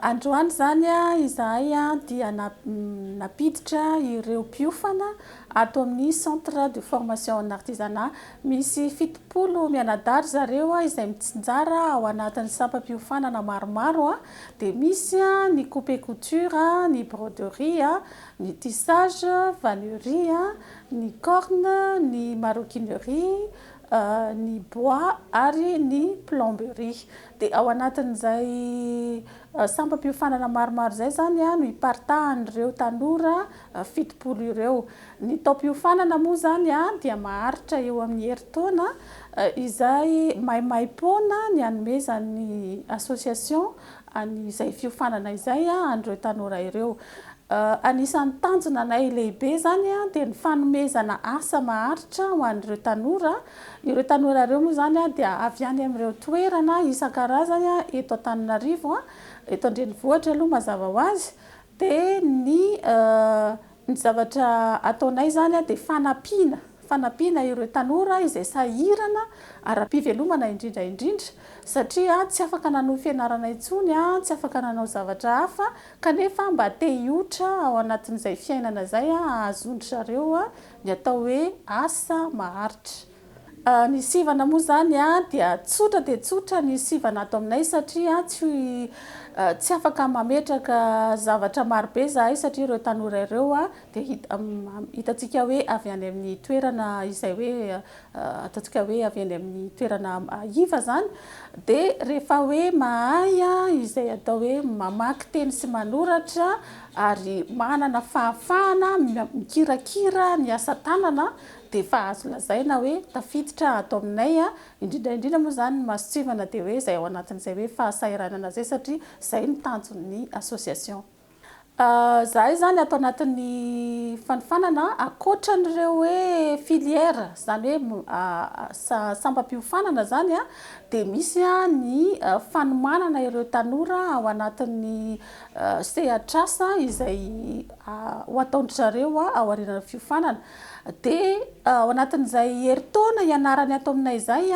androany zany izahay dia napiditra ireo mpiofana ato amin'ny centre de formation en artisanat. Misy 70 mianadary zareo izay mitsinjara ao anatin'ny sampam-piofanana maromaro dia misy ny coupe couture, ny broderie, ny tissage, vannerie, ny corne, ny maroquinerie, ny bois ary ny plomberie. Dia ao anatin'izay sampam-piofanana maromaro zay zany no iparitahan'ireo tanora 70 ireo. Ny taom-piofanana moa zany dia maharitra eo amin'ny herintaona izay maimaimpoana ny hanomezan'ny association an'izay fiofanana izay an'ireo tanora ireo. Anisan'ny tanjona nay lehibe zany dia ny fanomezana asa maharitra ho an'ireo tanora. Ireo tanora ireo moa zany dia avy any amin'ireo toerana isan-karazany eto Antananarivo, eto Andrenivohitra aloha mazava ho azy. Dia ny zavatra ataonay zany dia fanampiana ireo tanora izay sahirana ara-pivelomana indrindra satria tsy afaka nanao fianarana intsony, tsy afaka nanao zavatra hafa kanefa mba te hiotra ao anatin'izay fiainana zay ahazondry zareo ny atao hoe asa maharitra. Ny sivana moa zany dia tsotra dia tsotra ny sivana ato aminay satria tsy afaka mametraka zavatra marobe zahay satria ireo tanora ireo dia hitantsika hoe avy any amin'ny toerana izay hoe ataontsika hoe avy any amin'ny toerana iva zany. Dia rehefa hoe mahay izay atao hoe mamaky teny sy manoratra ary manana fahafahana mikirakira ny asa tanana dia efa azo lazaina hoe tafiditra ato aminay indrindra moa zany mahasotsivana dia hoe izay ao anatin'izay hoe fahasairanana zay satria izay ny tanjon'ny association. Zahay zany ato anatin'ny fanofanana ankoatran'ireo hoe filière zany hoe sampam-piofanana zany dia misy ny fanomanana ireo tanora ao anatin'ny sehatr'asa izay ho ataondry zareo ao aorian'ny fiofanana. Dia ao anatin'izay herintaona ianarany ato aminay izay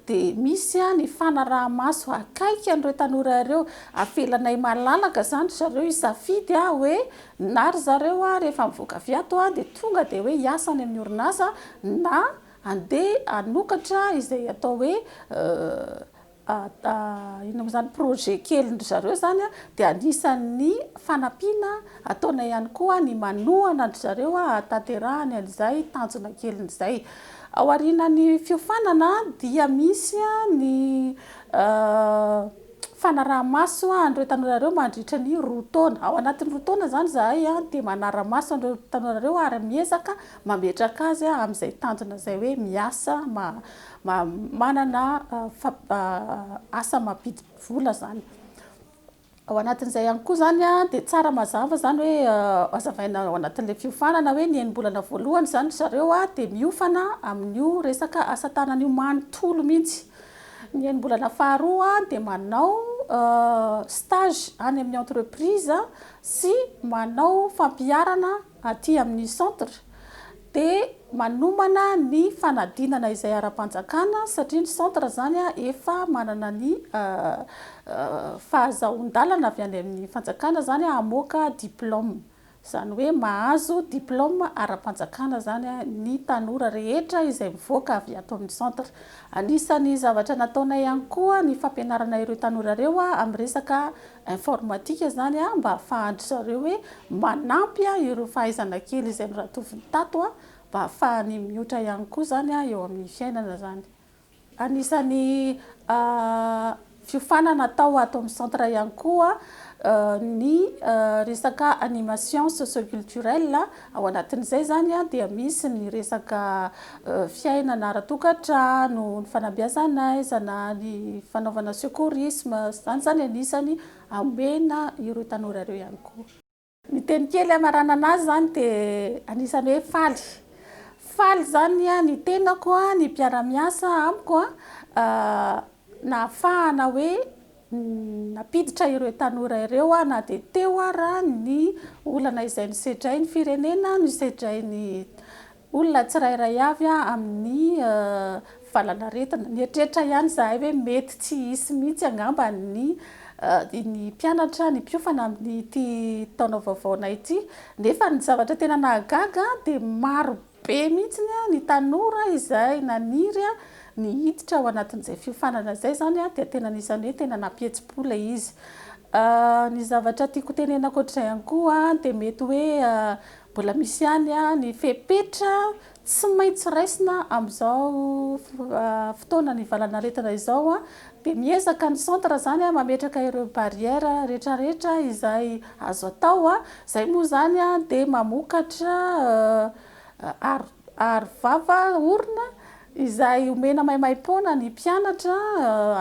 dia misy ny fanaraha-maso akaiky an'ireo tanora ireo. Avelanay malalaka zany zareo isafidy hoe na ry zareo rehefa mivoaka avy ato dia tonga dia hoe hiasa any amin'ny orinasa na andeha hanokatra izay atao hoe inona zany projet kelindry zareo zany dia anisan'ny fanampiana ataonay ihany koa ny manohana andry zareo hatanterahany an'izay tanjona kelindrizay. Ao aorian'ny fiofanana dia misy ny fanaraha-maso an'ireo tanora ireo mandritra ny roa taona. Ao anatin'ny roa taona zany zahay dia manara-maso an'ireo tanora ireo ary miezaka mametraka azy amin'izay tanjona zay hoe miasa manana asa mampidi vola zany. Ao anatin'izay ihany koa zany dia tsara mazava zany hoe azavaina ao anatin'ilay fiofanana hoe ny enim-bolana voalohany zany zareo dia miofana amin'io resaka asa tanana io manontolo mihitsy. Ny enim-bolana faharoa dia manao stage any amin'ny entreprise sy manao fampiarana aty amin'ny centre. Dia manomana ny fanadinana izay ara-panjakana satria ny centre zany efa manana ny fahazahoan-dalana avy any amin'ny fanjakana zany hamoaka diplôme. Zany hoe mahazo diplôme ara-panjakana zany ny tanora rehetra izay mivoaka avy ato amin'ny centre. Anisan'ny zavatra nataonay ihany koa ny fampianarana ireo tanora ireo amin'ny resaka informatika zany mba ahafahandry zareo hoe manampy ireo fahaizana kely izay miratovin'ny tato mba ahafahany mihoatra ihany koa zany eo amin'ny fiainana zany. Anisan'ny fiofanana atao ato amin'ny centre ihany koa ny resaka animation socioculturelle. Ao anatin'izay zany dia misy ny resaka fiainana ara-tokantrano, ny fanabeazana, ny fanaovana secourisme zany anisany amena ireo tanora ireo ihany koa. Ny teny kely amarana anazy zany dia anisany hoe faly zany ny tenako ny mpiara-miasa amiko nahafahana hoe napiditra ireo tanora ireo na dia teo raha ny olana izay nisedray ny firenena, nisedray ny olona tsirairay avy amin'ny valanaretina. Ny eritreretra ihany zahay hoe mety tsy hisy mihitsy angamba ny ny mpianatra ny mpiofana amin'ny ty taona vaovaona ity nefa ny zavatra tena nahagaga dia maro be mihitsiny ny tanora izay naniry ny hiditra ao anatin'izay fiofanana zay zany dia tena nisany hoe tena nampihetsi-po ilay izy. Ny zavatra tiako tenena ankoatr'izay ihany koa dia mety hoe mbola misy ihany ny fepetra tsy maintsy raisina amin'izao fotoana ny valanaretina izao dia miezaka ny centre zany mametraka ireo barrière rehetrarehetra izay azo atao izay moa zany dia mamokatra arovava orona izay omena maimaimpona ny mpianatra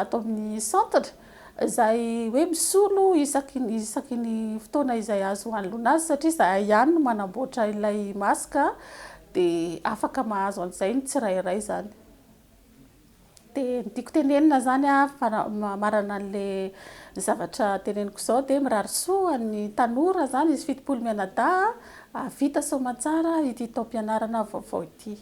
atao amin'ny centre izay hoe misolo isaky ny fotoana izay azo hanolona azy satria izahay ihany no manamboatra ilay masika dia afaka mahazo an'izay ny tsirairay zany. Dia ny tiako tenenina zany marana an'ilay zavatra teneniko izao dia mirary soa ny tanora zany izy fitopolo mianadahy vita soamantsara ity taom-pianarana vaovao ity.